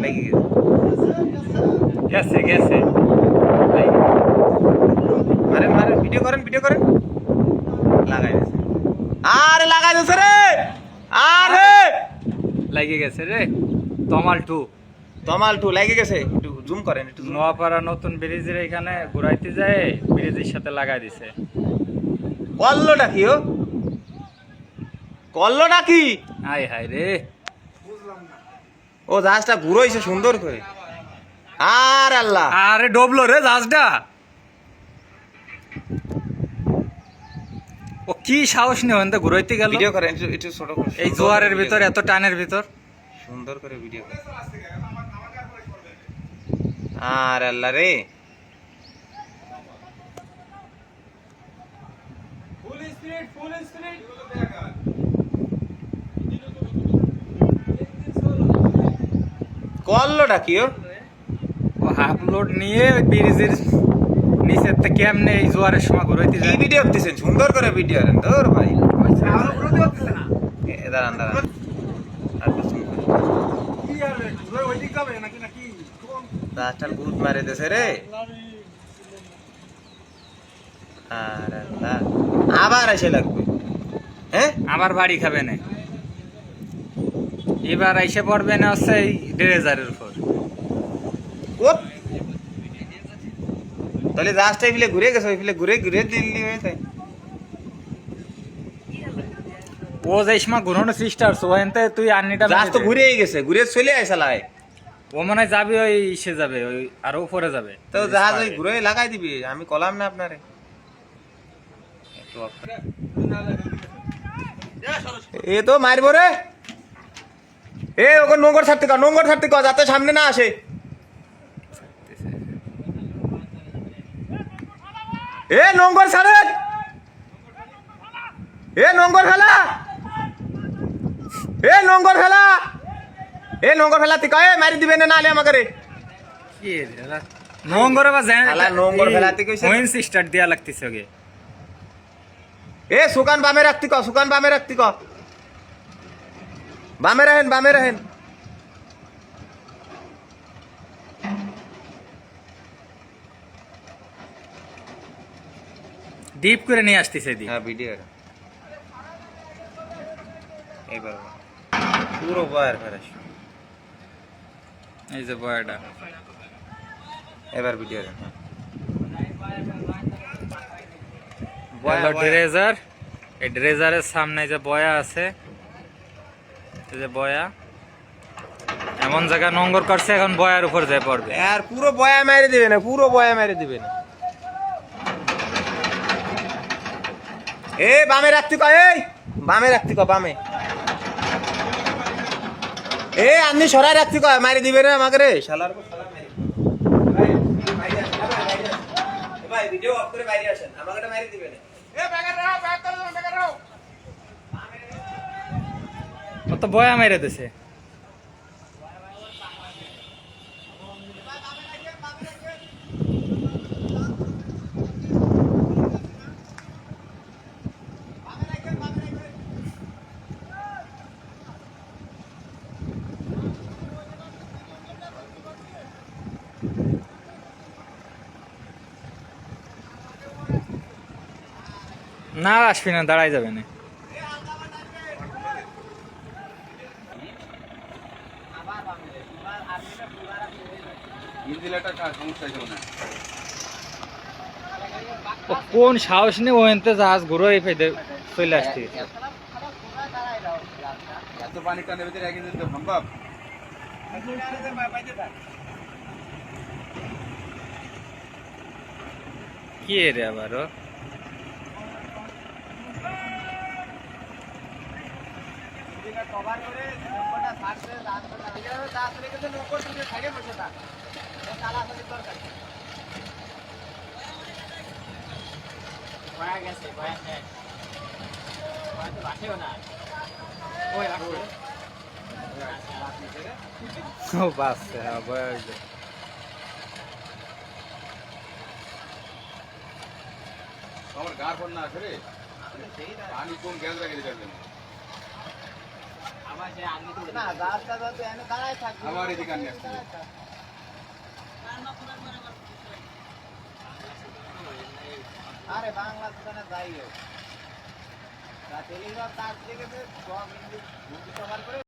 লেগে গেছে গেছে মারেন মারেন, ভিডিও করেন লাগাই দিয়েছে, আরে লাগাই দিয়েছে রে, আরে লাগে গেছে রে। তমাল টু লেগে গেছে। একটু জুম করেন, একটু নোয়াপাড়া নতুন ব্রিজের এখানে ঘুরাইতে যায়, ব্রিজের সাথে লাগাই দিছে। কল্লোটা কি ও, কল্লোটা কি? হাই হাই রে, ও জাহাজটা ঘুরোইছে সুন্দর করে, আর আল্লাহ, আরে ডবলো রে জাহাজটা। ও কি সাহস নিয়ে ওখান থেকে ঘুরাইতে গেল। ভিডিও করেন একটু ছোট করে, এই জোয়ারের ভিতর, এত টানের ভিতর সুন্দর করে ভিডিও করেন। আর আল্লাহ রে, কল্লোটা কি ও? ও হাফ লোড নিয়ে ওই ব্রিজের নিচের থেকে কেমনে এই জোয়ারের সময় ঘুরাইতে কি যায়। ভিডিও দিচ্ছেন, সুন্দর করে ভিডিও করেন তোর ভাই। দাঁড়ান দাঁড়ান, আর কিছু রাস্তার ভূত মারে দেছে রে। আর আল্লাহ, আবার এসে লাগবে, হ্যাঁ আমার বাড়ি খাবে না, এবার আইসে পড়বে না হচ্ছে এই ড্রেজারের উপর। ও তাহলে রাস্তায় ফিলে ঘুরে গেছে, ওই ফিলে ঘুরে ঘুরে দিল্লি হয়ে যায়। ও যে সময় ঘুরানো চেষ্টা করছো ওখানতে তুই আর্নিটা রাস্তা তো ঘুরেই গেছে, ঘুরে চলে আইসালায়। ও মনে হয় যাবে ওই ইসে যাবে, ওই আরো উপরে যাবে। তো জাহাজ ওই ঘুরে লাগাই দিবি, আমি কলাম না আপনারে। এ তো মারবো রে, এ ওকে নোংর ছাড়তে কর যাতে সামনে না আসে। এ নোংর ছাড়ে, এ নোংর ফেলা, এ নোংর ফেলা, এ নোংর ফেলা তুই কয়ে মারি দিবে না নালে আমাকে রে। কি রে নোংর বা জান শালা নোংর ফেলাতে কইছে। ওইন স্টার্ট দেয়া লাগতেছে ওকে। এ সুকান বামে রাখতি ক, সুকান বামে রাখতি ক, বামে রাহেন। ডিপ করে নিয়ে আসতেছে এদিকে। হ্যাঁ ভিডিও এবার পুরো বয়ার ফেরাস, এই যে বয়াটা, এবার ভিডিও ড্রেজার, এই ড্রেজারের সামনে যে বয়া আছে, এই যে বয়া এমন জায়গা নোংর করছে, এখন বয়ার উপর যায় পড়বে। আর পুরো বয়া মেরে দিবে না, পুরো বয়া মেরে দিবে না। এ বামে রাখতি ক, এই বামে রাখতি ক, বামে। এ আপনি সরাই রাখতি ক, মারি দিবে না আমাকে রে শালার। ভাই ভিডিও অফ করে বাইরে আসেন, আমাকে এটা মারি দিবে না। ও তো বয়া মেরে দিছে। না আসবি না, দাঁড়াই যাবে না। ও কোন সাহস নেই ওখানতে জাহাজ ঘুরো এই ফেদে চলে আসতে। কি রে আবার ও? ও বাস আমার গার পর না আছে রে, পানি কোন গ্যাস লাগিয়ে দিতে না রাস্তা তো এনে দাঁড়ায় থাকবে আবার এদিকে আনি আসছে। আরে বাংলা দোকানে যাই হোক তা টেলিগ্রাফ তার থেকে সব হিন্দি সবার করে